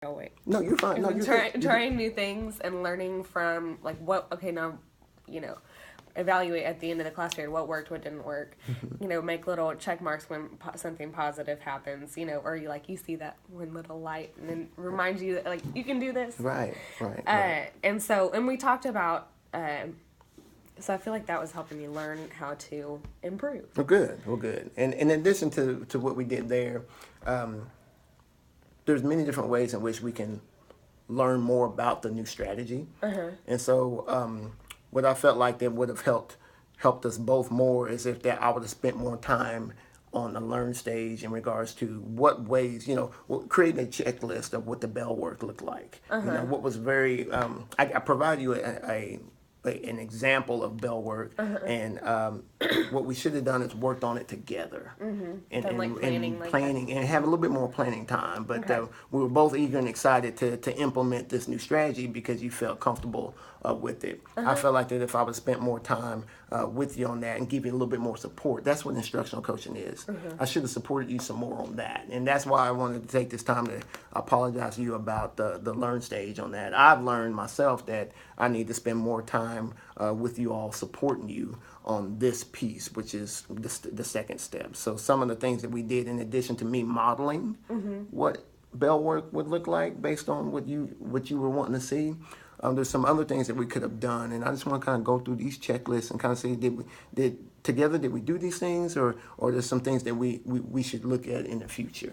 Oh wait. No, you're fine. No, you're good. Trying new things and learning from like what. Okay, now, you know, evaluate at the end of the class period what worked, what didn't work. You know, make little check marks when something positive happens. You know, or you see that one little light and then reminds you that like you can do this. Right. And we talked about. So I feel like that was helping me learn how to improve. Well, good. Well, good. And in addition to what we did there, there's many different ways in which we can learn more about the new strategy. And so, what I felt like that would have helped us both more is if that I would have spent more time on the learn stage in regards to what ways, creating a checklist of what the bell work looked like. What was very, I provide you an example of bell work, and what we should have done is worked on it together, and planning and have a little bit more planning time. But we were both eager and excited to implement this new strategy because you felt comfortable with it. I felt like that if I would have spent more time with you on that and give you a little bit more support, that's what instructional coaching is. I should have supported you some more on that, and that's why I wanted to take this time to apologize to you about the learn stage on that. I've learned myself that I need to spend more time with you all supporting you on this piece, which is the second step. So some of the things that we did in addition to me modeling what bell work would look like based on what you were wanting to see, there's some other things that we could have done, and I just want to kind of go through these checklists and kind of say, did we do these things, or there's some things that we should look at in the future.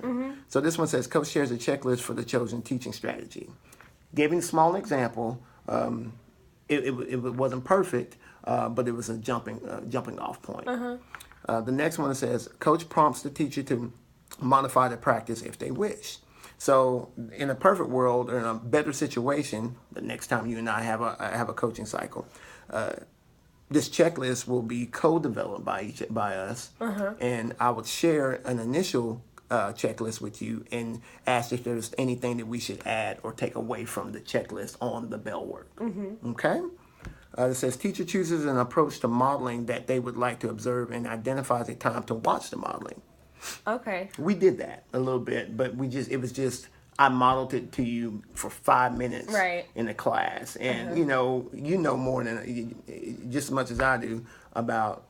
So this one says, Coach shares a checklist for the chosen teaching strategy. Giving a small example, it wasn't perfect, but it was a jumping off point. The next one says, Coach prompts the teacher to modify the practice if they wish. So in a perfect world or in a better situation, the next time you and I have a coaching cycle, this checklist will be co-developed by us, and I would share an initial checklist with you and ask if there's anything that we should add or take away from the checklist on the bell work. Okay? It says teacher chooses an approach to modeling that they would like to observe and identifies a time to watch the modeling. Okay. We did that a little bit, but I modeled it to you for 5 minutes in the class, and you know more than just as much as I do about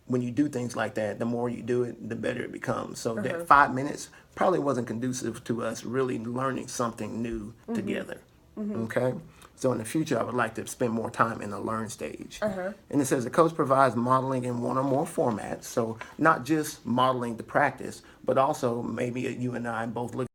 when you do things like that. The more you do it, the better it becomes. So that 5 minutes probably wasn't conducive to us really learning something new together. Okay. So in the future, I would like to spend more time in the learn stage. And it says the coach provides modeling in one or more formats. So not just modeling the practice, but also maybe you and I both look